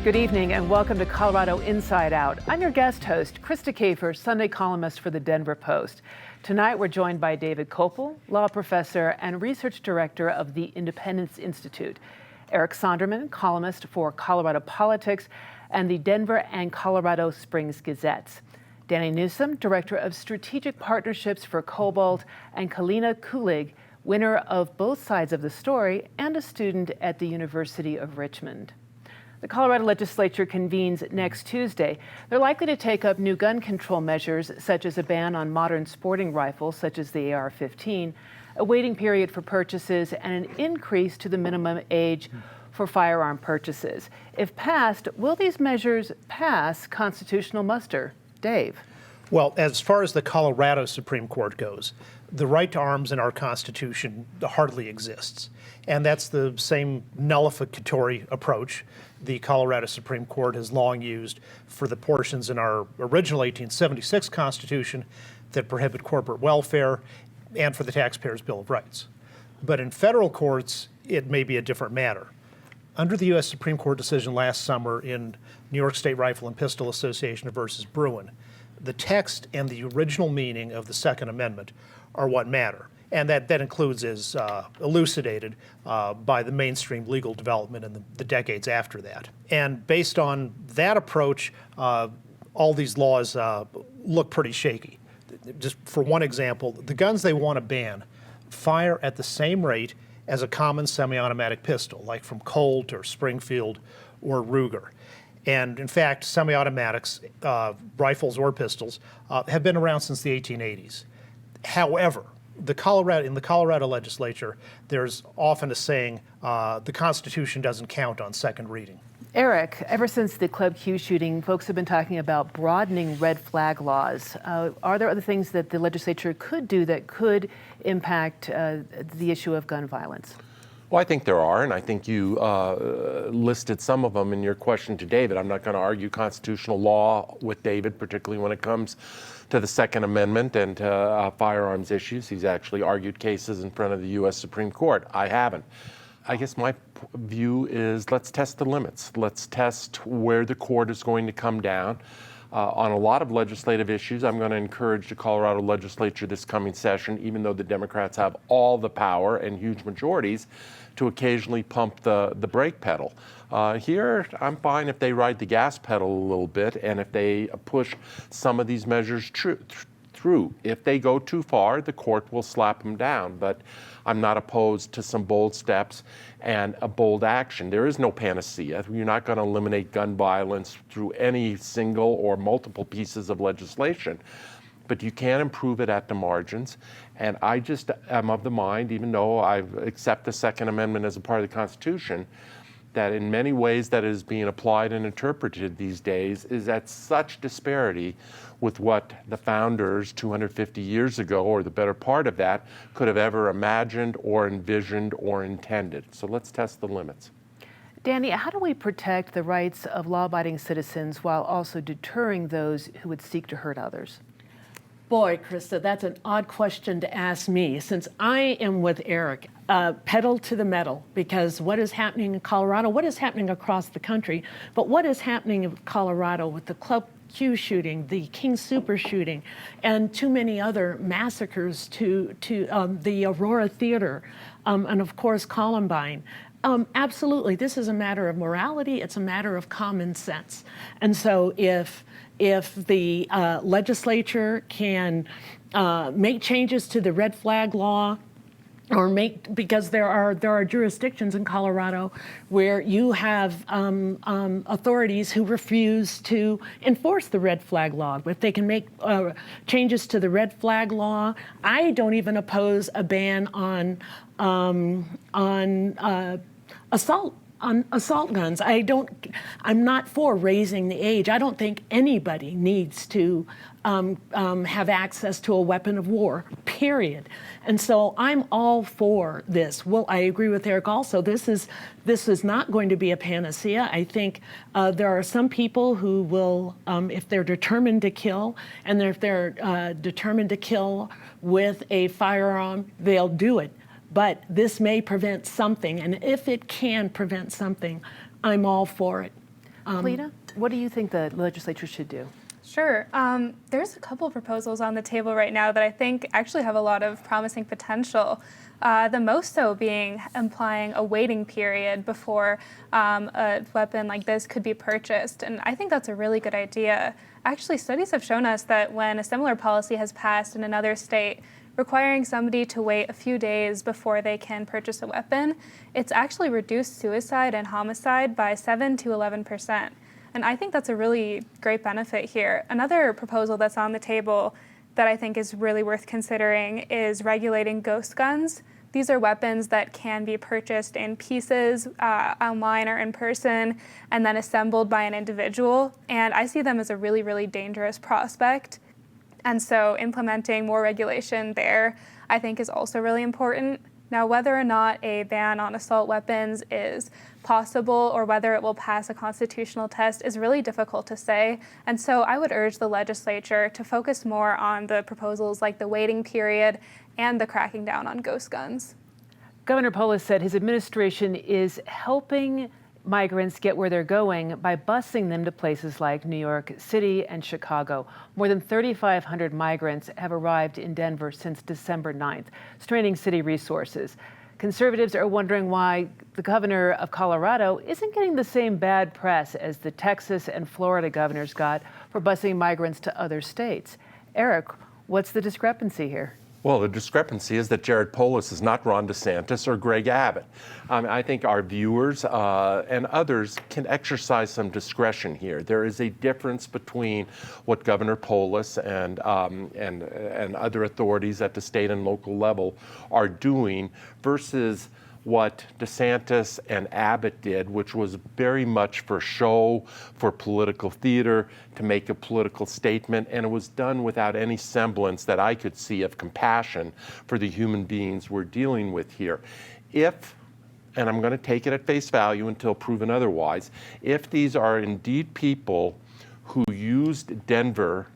Good evening and welcome to Colorado Inside Out. I'm your guest host, Krista Kafer, Sunday columnist for the Denver Post. Tonight we're joined by David Kopel, law professor and research director of the Independence Institute, Eric Sonderman, columnist for Colorado Politics and the Denver and Colorado Springs Gazettes, Dani Newsum, director of strategic partnerships for Kopel, and Kalina Kulig, winner of both sides of the story and a student at the University of Richmond. The Colorado legislature convenes next Tuesday. They're likely to take up new gun control measures, such as a ban on modern sporting rifles, such as the AR-15, a waiting period for purchases, and an increase to the minimum age for firearm purchases. If passed, will these measures pass constitutional muster? Dave. Well, as far as the Colorado Supreme Court goes, the right to arms in our Constitution hardly exists. And that's the same nullificatory approach the Colorado Supreme Court has long used for the portions in our original 1876 Constitution that prohibit corporate welfare and for the Taxpayers' Bill of Rights. But in federal courts, it may be a different matter. Under the U.S. Supreme Court decision last summer in New York State Rifle and Pistol Association versus Bruin, the text and the original meaning of the Second Amendment are what matter. And that includes, as elucidated by the mainstream legal development in the decades after that. And based on that approach, all these laws look pretty shaky. Just for one example, the guns they want to ban fire at the same rate as a common semi-automatic pistol, like from Colt or Springfield or Ruger. And in fact, semi-automatics, rifles or pistols, have been around since the 1880s. However, in the Colorado legislature, there's often a saying, the Constitution doesn't count on second reading. Eric, ever since the Club Q shooting, folks have been talking about broadening red flag laws. Are there other things that the legislature could do that could impact the issue of gun violence? Well, I think there are, and I think you listed some of them in your question to David. I'm not going to argue constitutional law with David, particularly when it comes to the Second Amendment and firearms issues. He's actually argued cases in front of the U.S. Supreme Court. I haven't. I guess my view is let's test the limits. Let's test where the court is going to come down. On a lot of legislative issues, I'm going to encourage the Colorado legislature this coming session, even though the Democrats have all the power and huge majorities, to occasionally pump the brake pedal. Here, I'm fine if they ride the gas pedal a little bit and if they push some of these measures through. If they go too far, the court will slap them down. But I'm not opposed to some bold steps and a bold action. There is no panacea. You're not going to eliminate gun violence through any single or multiple pieces of legislation. But you can improve it at the margins. And I just am of the mind, even though I accept the Second Amendment as a part of the Constitution, that in many ways that is being applied and interpreted these days is at such disparity with what the founders 250 years ago, or the better part of that, could have ever imagined or envisioned or intended. So let's test the limits. Dani, how do we protect the rights of law-abiding citizens while also deterring those who would seek to hurt others? Boy, Krista, that's an odd question to ask me, since I am with Eric, pedal to the metal, because what is happening in Colorado, what is happening across the country, but what is happening in Colorado with the Club Q shooting, the King Super shooting, and too many other massacres to the Aurora Theater, and of course Columbine. Absolutely, this is a matter of morality, it's a matter of common sense. And so if the legislature can make changes to the red flag law, or because there are jurisdictions in Colorado where you have authorities who refuse to enforce the red flag law. If they can make changes to the red flag law, I don't even oppose a ban on assault guns. I'm not for raising the age. I don't think anybody needs to have access to a weapon of war, period. And so I'm all for this. Well, I agree with Eric also. This is not going to be a panacea. I think there are some people who will, if they're determined to kill, and if they're determined to kill with a firearm, they'll do it. But this may prevent something, and if it can prevent something, I'm all for it. Kalina, what do you think the legislature should do? Sure. There's a couple proposals on the table right now that I think actually have a lot of promising potential. The most so being implying a waiting period before a weapon like this could be purchased. And I think that's a really good idea. Actually, studies have shown us that when a similar policy has passed in another state, requiring somebody to wait a few days before they can purchase a weapon, it's actually reduced suicide and homicide by 7 to 11%. And I think that's a really great benefit here. Another proposal that's on the table that I think is really worth considering is regulating ghost guns. These are weapons that can be purchased in pieces, online or in person, and then assembled by an individual. And I see them as a really, really dangerous prospect. And so implementing more regulation there, I think, is also really important. Now, whether or not a ban on assault weapons is possible or whether it will pass a constitutional test is really difficult to say. And so I would urge the legislature to focus more on the proposals like the waiting period and the cracking down on ghost guns. Governor Polis said his administration is helping migrants get where they're going by busing them to places like New York City and Chicago. More than 3,500 migrants have arrived in Denver since December 9th, straining city resources. Conservatives are wondering why the governor of Colorado isn't getting the same bad press as the Texas and Florida governors got for busing migrants to other states. Eric, what's the discrepancy here? Well, the discrepancy is that Jared Polis is not Ron DeSantis or Greg Abbott. I think our viewers and others can exercise some discretion here. There is a difference between what Governor Polis and other authorities at the state and local level are doing versus what DeSantis and Abbott did, which was very much for show, for political theater, to make a political statement, and it was done without any semblance that I could see of compassion for the human beings we're dealing with here. If, and I'm going to take it at face value until proven otherwise, if these are indeed people who used Denver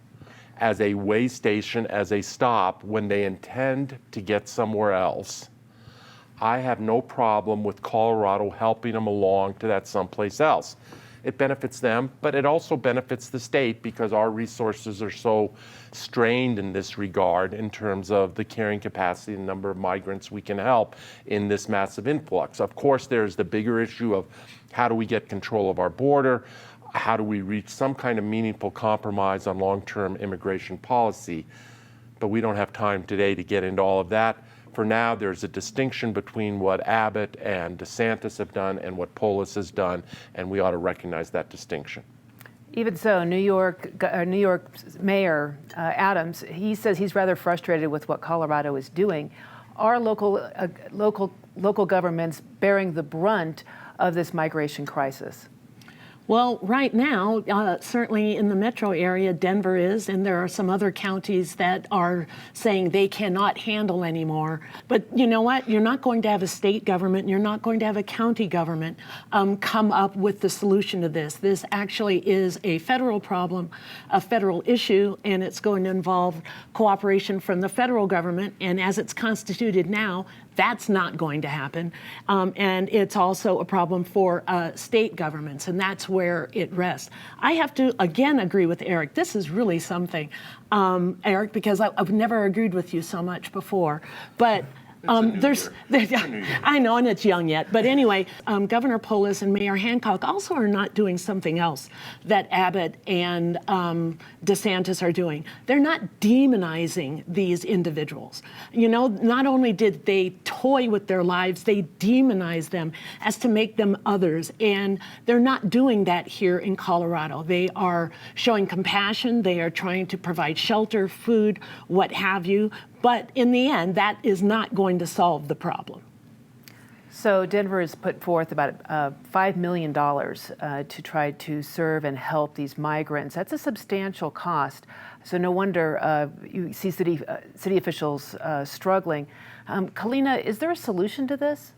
as a way station, as a stop, when they intend to get somewhere else, I have no problem with Colorado helping them along to that someplace else. It benefits them, but it also benefits the state because our resources are so strained in this regard in terms of the carrying capacity and number of migrants we can help in this massive influx. Of course, there's the bigger issue of how do we get control of our border? How do we reach some kind of meaningful compromise on long-term immigration policy? But we don't have time today to get into all of that. For now, there's a distinction between what Abbott and DeSantis have done and what Polis has done, and we ought to recognize that distinction. Even so, New York Mayor Adams, he says he's rather frustrated with what Colorado is doing. Are local governments bearing the brunt of this migration crisis? Well, right now, certainly in the metro area, Denver is, and there are some other counties that are saying they cannot handle anymore. But you know what? You're not going to have a state government, you're not going to have a county government come up with the solution to this. This actually is a federal problem, a federal issue, and it's going to involve cooperation from the federal government. And as it's constituted now, that's not going to happen. And it's also a problem for state governments, and that's where it rests. I have to, again, agree with Eric. This is really something, Eric, because I've never agreed with you so much before. But I know, and it's young yet. But anyway, Governor Polis and Mayor Hancock also are not doing something else that Abbott and DeSantis are doing. They're not demonizing these individuals. You know, not only did they toy with their lives, they demonize them as to make them others. And they're not doing that here in Colorado. They are showing compassion. They are trying to provide shelter, food, what have you. But in the end, that is not going to solve the problem. So Denver has put forth about $5 million to try to serve and help these migrants. That's a substantial cost. So no wonder you see city officials struggling. Kalina, is there a solution to this?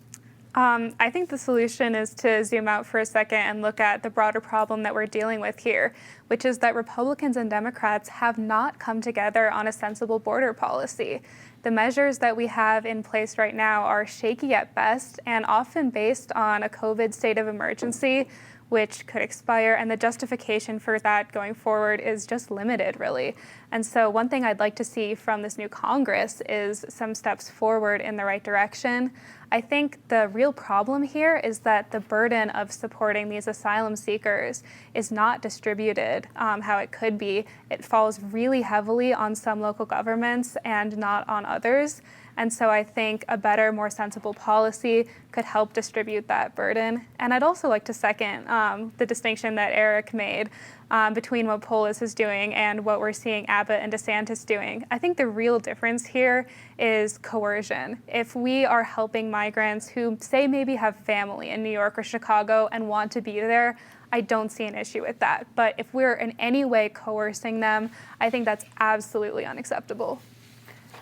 I think the solution is to zoom out for a second and look at the broader problem that we're dealing with here, which is that Republicans and Democrats have not come together on a sensible border policy. The measures that we have in place right now are shaky at best and often based on a COVID state of emergency which could expire, and the justification for that going forward is just limited, really. And so one thing I'd like to see from this new Congress is some steps forward in the right direction. I think the real problem here is that the burden of supporting these asylum seekers is not distributed how it could be. It falls really heavily on some local governments and not on others. And so I think a better, more sensible policy could help distribute that burden. And I'd also like to second the distinction that Eric made between what Polis is doing and what we're seeing Abbott and DeSantis doing. I think the real difference here is coercion. If we are helping migrants who say maybe have family in New York or Chicago and want to be there, I don't see an issue with that. But if we're in any way coercing them, I think that's absolutely unacceptable.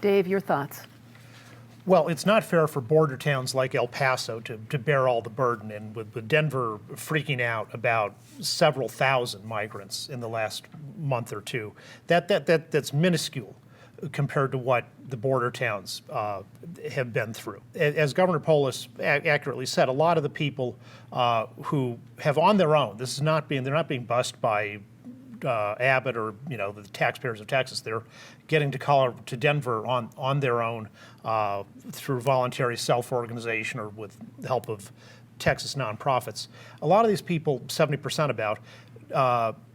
Dave, your thoughts? Well, it's not fair for border towns like El Paso to bear all the burden. And with Denver freaking out about several thousand migrants in the last month or two, that's minuscule compared to what the border towns have been through. As Governor Polis accurately said, a lot of the people who have on their own, they're not being bused by Abbott or the taxpayers of Texas. They're getting to Denver on their own through voluntary self-organization or with the help of Texas nonprofits. A lot of these people, 70% about,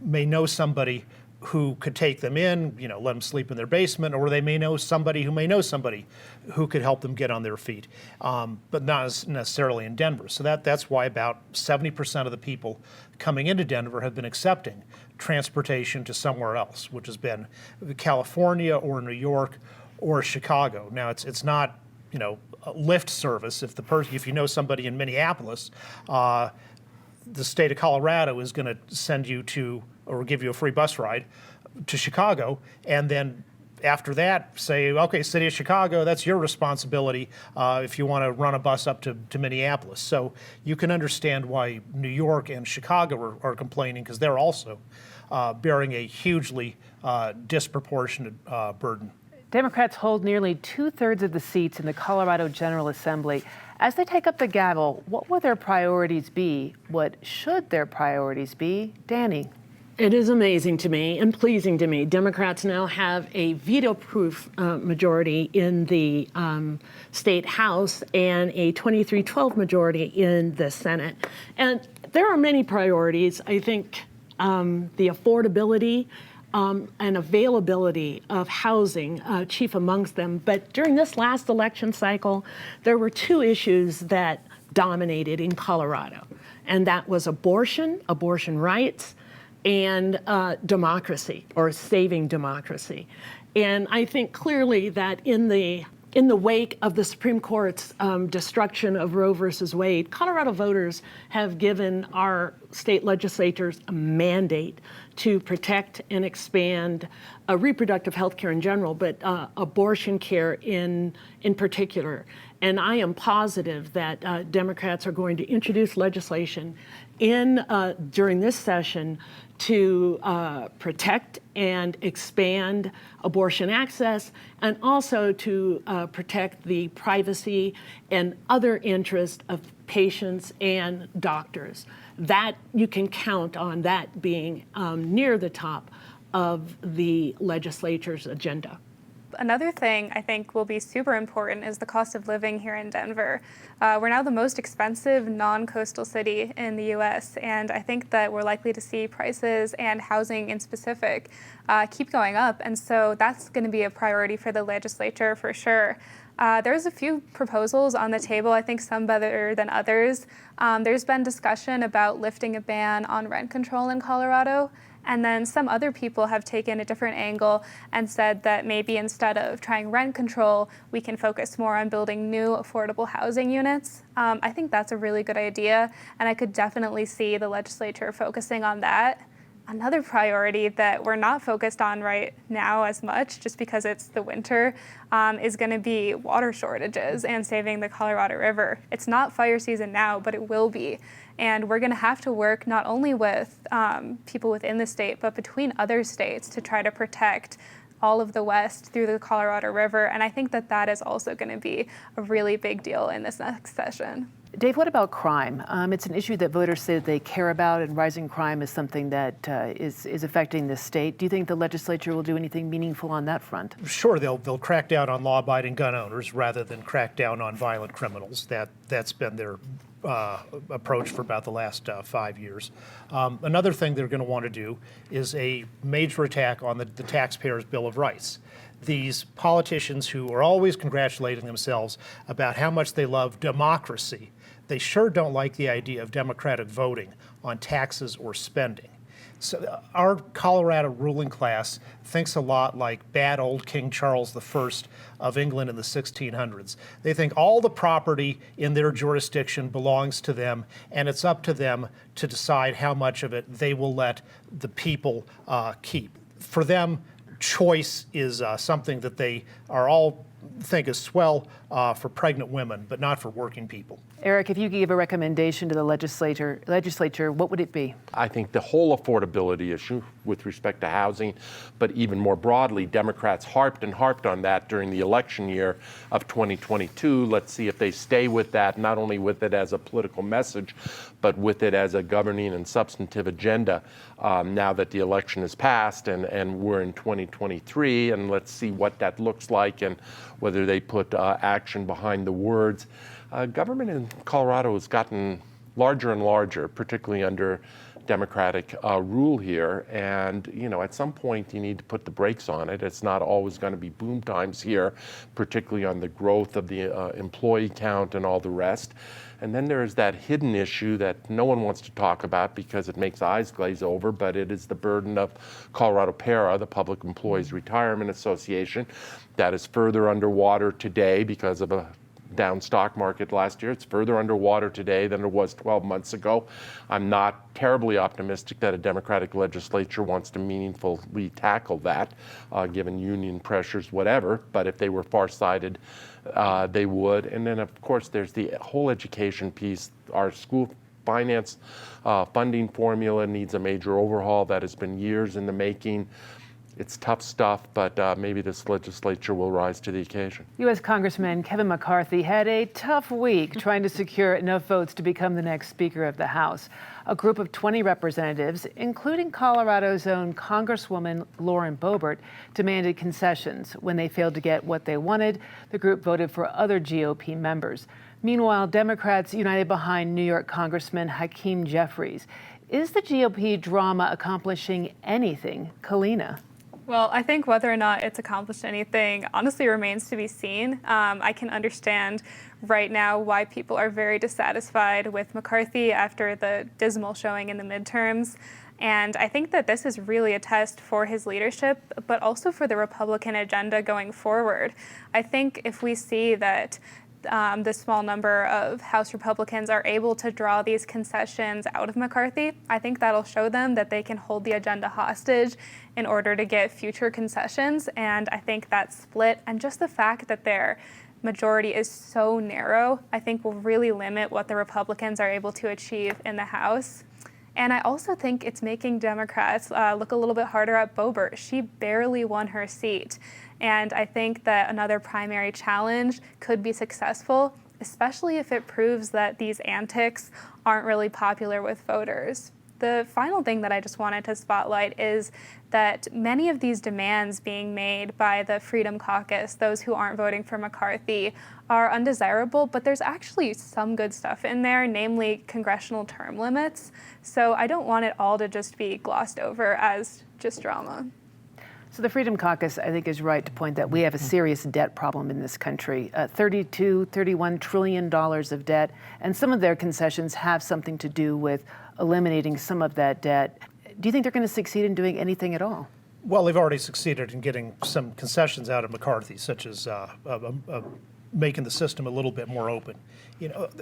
may know somebody who could take them in, let them sleep in their basement, or they may know somebody who could help them get on their feet, but not necessarily in Denver. So that's why about 70% of the people coming into Denver have been accepting transportation to somewhere else, which has been California or New York or Chicago. Now it's not a Lyft service. If you know somebody in Minneapolis, the state of Colorado is going to send you to or give you a free bus ride to Chicago, and then after that say, okay, city of Chicago, that's your responsibility if you want to run a bus up to Minneapolis. So you can understand why New York and Chicago are complaining, because they're also bearing a hugely disproportionate burden. Democrats hold nearly 2/3 of the seats in the Colorado General Assembly. As they take up the gavel, what will their priorities be? What should their priorities be? Dani. It is amazing to me and pleasing to me. Democrats now have a veto-proof majority in the state House and a 23-12 majority in the Senate. And there are many priorities. I think the affordability and availability of housing, chief amongst them. But during this last election cycle, there were two issues that dominated in Colorado, and that was abortion rights, and democracy, or saving democracy. And I think clearly that in the wake of the Supreme Court's destruction of Roe versus Wade, Colorado voters have given our state legislators a mandate to protect and expand reproductive health care in general, but abortion care in particular. And I am positive that Democrats are going to introduce legislation during this session to protect and expand abortion access, and also to protect the privacy and other interests of patients and doctors. That you can count on that being near the top of the legislature's agenda. Another thing I think will be super important is the cost of living here in Denver. We're now the most expensive non-coastal city in the U.S., and I think that we're likely to see prices and housing in specific keep going up, and so that's going to be a priority for the legislature for sure. There's a few proposals on the table, I think some better than others. There's been discussion about lifting a ban on rent control in Colorado. And then some other people have taken a different angle and said that maybe instead of trying rent control, we can focus more on building new affordable housing units. I think that's a really good idea, and I could definitely see the legislature focusing on that. Another priority that we're not focused on right now as much, just because it's the winter, is going to be water shortages and saving the Colorado River. It's not fire season now, but it will be. And we're going to have to work not only with people within the state, but between other states to try to protect all of the West through the Colorado River. And I think that that is also going to be a really big deal in this next session. Dave, what about crime? It's an issue that voters say that they care about, and rising crime is something that is affecting the state. Do you think the legislature will do anything meaningful on that front? Sure, they'll crack down on law-abiding gun owners rather than crack down on violent criminals. That's been their approach for about the last 5 years. Another thing they're going to want to do is a major attack on the taxpayers' Bill of Rights. These politicians who are always congratulating themselves about how much they love democracy, they sure don't like the idea of democratic voting on taxes or spending. So our Colorado ruling class thinks a lot like bad old King Charles I of England in the 1600s. They think all the property in their jurisdiction belongs to them, and it's up to them to decide how much of it they will let the people keep. For them, choice is something that they are all think is swell for pregnant women, but not for working people. Eric, if you could give a recommendation to the legislature, what would it be? I think the whole affordability issue with respect to housing, but even more broadly, Democrats harped on that during the election year of 2022. Let's see if they stay with that, not only with it as a political message, but with it as a governing and substantive agenda now that the election is passed and we're in 2023. And let's see what that looks like and whether they put action behind the words. Government in Colorado has gotten larger and larger, particularly under Democratic rule here. And, at some point you need to put the brakes on it. It's not always going to be boom times here, particularly on the growth of the employee count and all the rest. And then there is that hidden issue that no one wants to talk about because it makes eyes glaze over, but it is the burden of Colorado PARA, the Public Employees Retirement Association, that is further underwater today because of a down stock market last year. It's further underwater today than it was 12 months ago. I'm not terribly optimistic that a Democratic legislature wants to meaningfully tackle that, given union pressures, whatever. But if they were farsighted, they would. And then, of course, there's the whole education piece. Our school finance funding formula needs a major overhaul. That has been years in the making. It's tough stuff, but maybe this legislature will rise to the occasion. U.S. Congressman Kevin McCarthy had a tough week trying to secure enough votes to become the next Speaker of the House. A group of 20 representatives, including Colorado's own Congresswoman Lauren Boebert, demanded concessions. When they failed to get what they wanted, the group voted for other GOP members. Meanwhile, Democrats united behind New York Congressman Hakeem Jeffries. Is the GOP drama accomplishing anything? Kalina. Well, I think whether or not it's accomplished anything honestly remains to be seen. I can understand right now why people are very dissatisfied with McCarthy after the dismal showing in the midterms. And I think that this is really a test for his leadership, but also for the Republican agenda going forward. I think if we see that the small number of House Republicans are able to draw these concessions out of McCarthy, I think that'll show them that they can hold the agenda hostage in order to get future concessions. And I think that split and just the fact that their majority is so narrow, I think will really limit what the Republicans are able to achieve in the House. And I also think it's making Democrats look a little bit harder at Boebert. She barely won her seat. And I think that another primary challenge could be successful, especially if it proves that these antics aren't really popular with voters. The final thing that I just wanted to spotlight is that many of these demands being made by the Freedom Caucus, those who aren't voting for McCarthy, are undesirable, but there's actually some good stuff in there, namely congressional term limits. So I don't want it all to just be glossed over as just drama. So the Freedom Caucus, I think, is right to point that we have a serious debt problem in this country, $31 trillion of debt, and some of their concessions have something to do with eliminating some of that debt. Do you think they're going to succeed in doing anything at all? Well, they've already succeeded in getting some concessions out of McCarthy, such as making the system a little bit more open.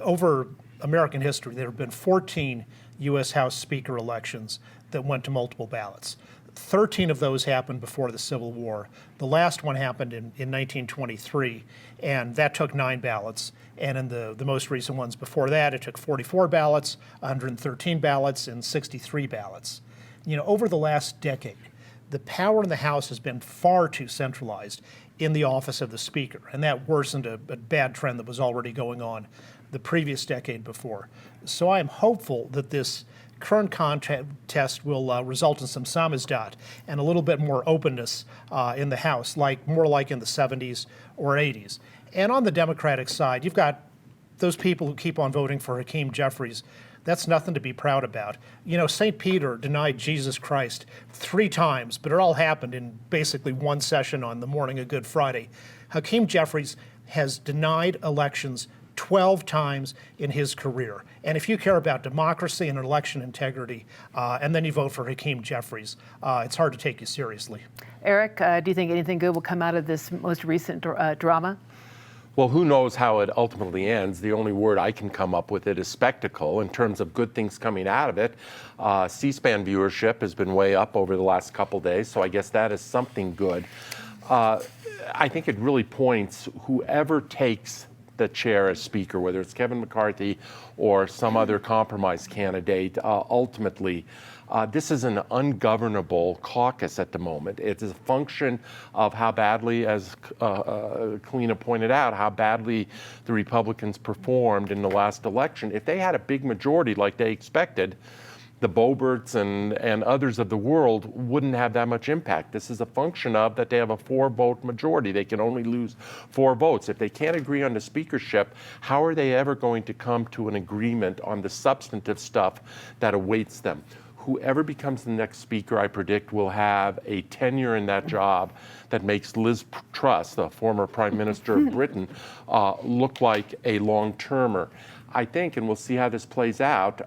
Over American history, there have been 14 U.S. House Speaker elections that went to multiple ballots. 13 of those happened before the Civil War. The last one happened in 1923, and that took 9 ballots. And in the most recent ones before that, it took 44 ballots, 113 ballots, and 63 ballots. Over the last decade, the power in the House has been far too centralized in the office of the Speaker, and that worsened a bad trend that was already going on. the previous decade before. So I am hopeful that this current contest will result in some samizdat and a little bit more openness in the House, more like in the 70s or 80s. And on the Democratic side, you've got those people who keep on voting for Hakeem Jeffries. That's nothing to be proud about. You know, St. Peter denied Jesus Christ 3 times, but it all happened in basically one session on the morning of Good Friday. Hakeem Jeffries has denied elections 12 times in his career. And if you care about democracy and election integrity, and then you vote for Hakeem Jeffries, it's hard to take you seriously. Eric, do you think anything good will come out of this most recent drama? Well, who knows how it ultimately ends? The only word I can come up with it is spectacle. In terms of good things coming out of it, C-SPAN viewership has been way up over the last couple days, so I guess that is something good. I think it really points whoever takes the chair as Speaker, whether it's Kevin McCarthy or some other compromise candidate, ultimately, this is an ungovernable caucus at the moment. It's a function of how badly, as Kalina pointed out, how badly the Republicans performed in the last election. If they had a big majority like they expected, the Boberts and others of the world wouldn't have that much impact. This is a function of that they have a 4-vote majority. They can only lose 4 votes. If they can't agree on the speakership, how are they ever going to come to an agreement on the substantive stuff that awaits them? Whoever becomes the next speaker, I predict, will have a tenure in that job that makes Liz Truss, the former Prime Minister of Britain, look like a long-termer. I think, and we'll see how this plays out,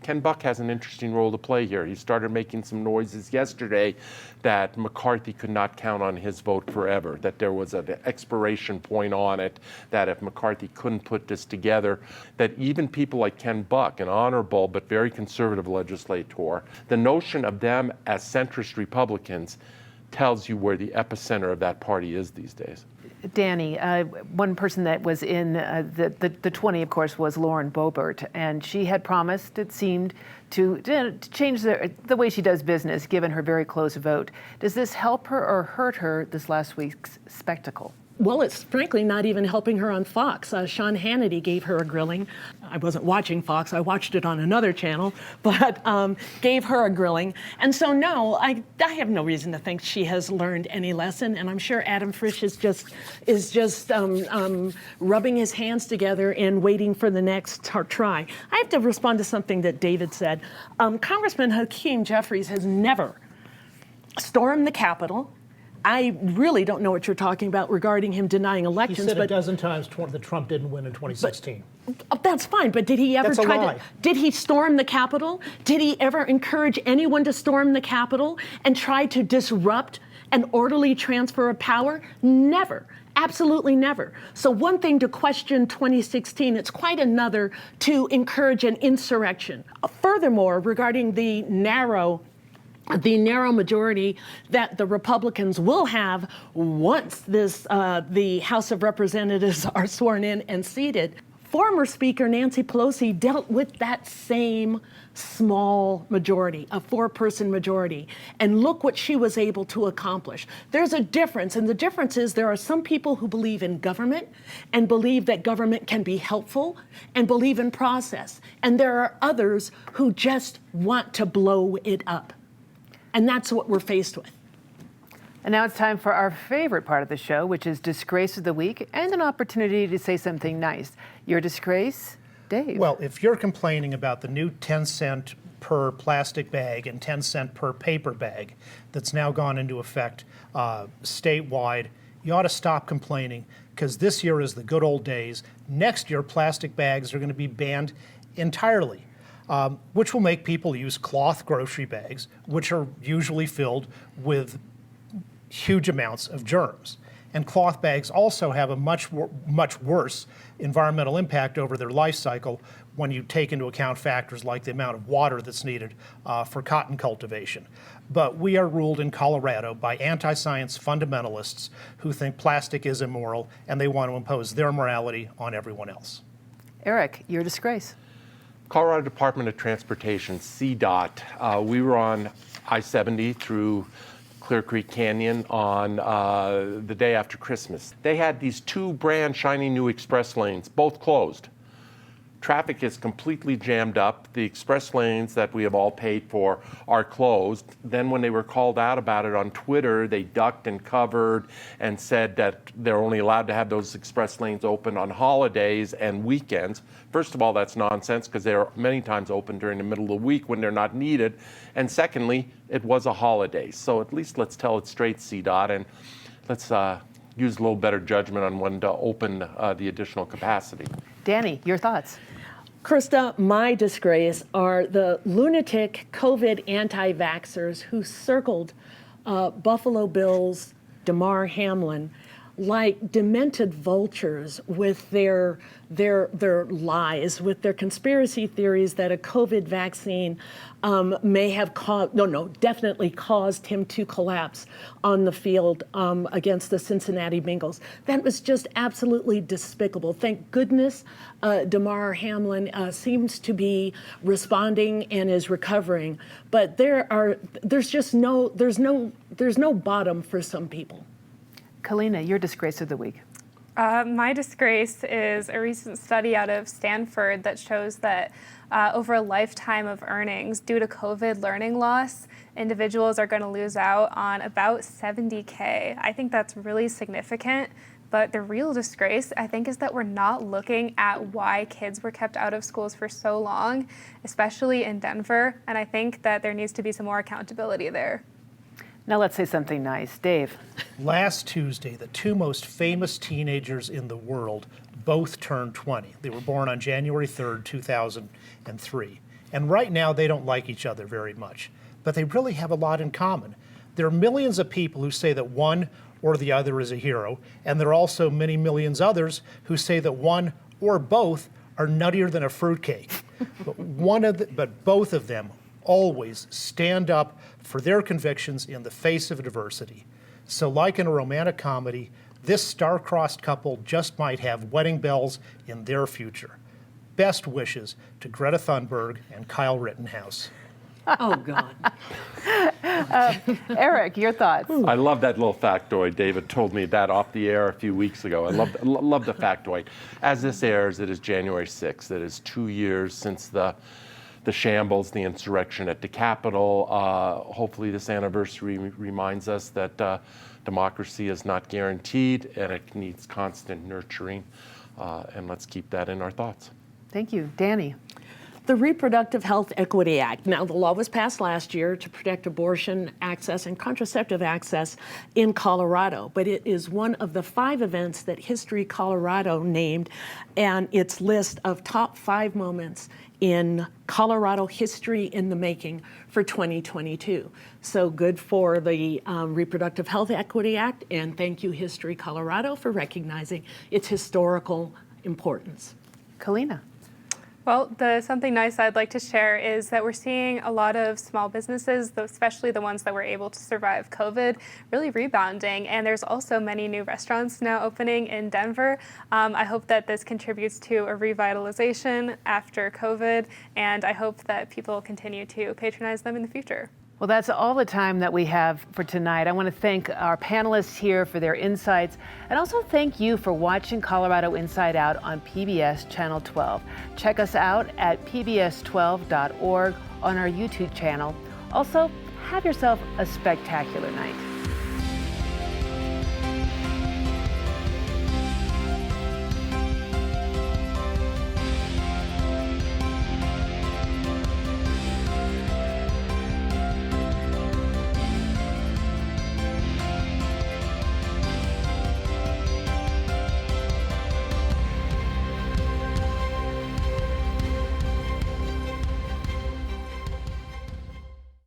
Ken Buck has an interesting role to play here. He started making some noises yesterday that McCarthy could not count on his vote forever, that there was an expiration point on it, that if McCarthy couldn't put this together, that even people like Ken Buck, an honorable but very conservative legislator, the notion of them as centrist Republicans tells you where the epicenter of that party is these days. Dani, one person that was in the 20, of course, was Lauren Boebert, and she had promised, it seemed, to change the way she does business, given her very close vote. Does this help her or hurt her this last week's spectacle? Well, it's frankly not even helping her on Fox. Sean Hannity gave her a grilling. I wasn't watching Fox, I watched it on another channel, but gave her a grilling. And so no, I have no reason to think she has learned any lesson, and I'm sure Adam Frisch is just rubbing his hands together and waiting for the next try. I have to respond to something that David said. Congressman Hakeem Jeffries has never stormed the Capitol. I really don't know what you're talking about regarding him denying elections. He said a dozen times that Trump didn't win in 2016. That's fine, but did he ever did he storm the Capitol? Did he ever encourage anyone to storm the Capitol and try to disrupt an orderly transfer of power? Never. Absolutely never. So one thing to question 2016, it's quite another to encourage an insurrection. Furthermore, regarding the narrow majority that the Republicans will have once the House of Representatives are sworn in and seated. Former Speaker Nancy Pelosi dealt with that same small majority, a 4-person majority, and look what she was able to accomplish. There's a difference, and the difference is there are some people who believe in government and believe that government can be helpful and believe in process, and there are others who just want to blow it up. And that's what we're faced with. And now it's time for our favorite part of the show, which is Disgrace of the Week, and an opportunity to say something nice. Your disgrace, Dave. Well, if you're complaining about the new 10-cent per plastic bag and 10-cent per paper bag that's now gone into effect statewide, you ought to stop complaining, because this year is the good old days. Next year, plastic bags are going to be banned entirely. Which will make people use cloth grocery bags, which are usually filled with huge amounts of germs. And cloth bags also have a much worse environmental impact over their life cycle when you take into account factors like the amount of water that's needed for cotton cultivation. But we are ruled in Colorado by anti-science fundamentalists who think plastic is immoral and they want to impose their morality on everyone else. Eric, your disgrace. Colorado Department of Transportation, CDOT. We were on I-70 through Clear Creek Canyon on the day after Christmas. They had these 2 brand shiny new express lanes, both closed. traffic is completely jammed up. The express lanes that we have all paid for are closed. Then when they were called out about it on Twitter, they ducked and covered and said that they're only allowed to have those express lanes open on holidays and weekends. First of all, that's nonsense because they're many times open during the middle of the week when they're not needed. And secondly, it was a holiday. So at least let's tell it straight, CDOT, and let's use a little better judgment on when to open the additional capacity. Dani, your thoughts? Krista, my disgrace are the lunatic COVID anti-vaxxers who circled Buffalo Bill's Damar Hamlin like demented vultures with their lies, with their conspiracy theories that a COVID vaccine may have definitely caused him to collapse on the field against the Cincinnati Bengals. That was just absolutely despicable. Thank goodness Damar Hamlin seems to be responding and is recovering, but there's no bottom for some people. Kalina, your disgrace of the week. My disgrace is a recent study out of Stanford that shows that over a lifetime of earnings, due to COVID learning loss, individuals are going to lose out on about $70K. I think that's really significant. But the real disgrace, I think, is that we're not looking at why kids were kept out of schools for so long, especially in Denver. And I think that there needs to be some more accountability there. Now let's say something nice. Dave. Last Tuesday, the two most famous teenagers in the world both turned 20. They were born on January 3rd, 2003. And right now, they don't like each other very much. But they really have a lot in common. There are millions of people who say that one or the other is a hero, and there are also many millions others who say that one or both are nuttier than a fruitcake. But both of them always stand up for their convictions in the face of adversity. So like in a romantic comedy, this star-crossed couple just might have wedding bells in their future. Best wishes to Greta Thunberg and Kyle Rittenhouse. Oh, God. Eric, your thoughts? I love that little factoid. David told me that off the air a few weeks ago. I love the factoid. As this airs, it is January 6th. It is 2 years since the shambles, the insurrection at the Capitol. Hopefully this anniversary reminds us that democracy is not guaranteed and it needs constant nurturing. And let's keep that in our thoughts. Thank you. Dani. The Reproductive Health Equity Act. Now, the law was passed last year to protect abortion access and contraceptive access in Colorado, but it is one of the 5 events that History Colorado named and its list of top 5 moments in Colorado history in the making for 2022. So good for the Reproductive Health Equity Act, and thank you, History Colorado, for recognizing its historical importance. Kalina. Well, something nice I'd like to share is that we're seeing a lot of small businesses, especially the ones that were able to survive COVID, really rebounding. And there's also many new restaurants now opening in Denver. I hope that this contributes to a revitalization after COVID, and I hope that people continue to patronize them in the future. Well, that's all the time that we have for tonight. I want to thank our panelists here for their insights, and also thank you for watching Colorado Inside Out on PBS Channel 12. Check us out at pbs12.org on our YouTube channel. Also, have yourself a spectacular night.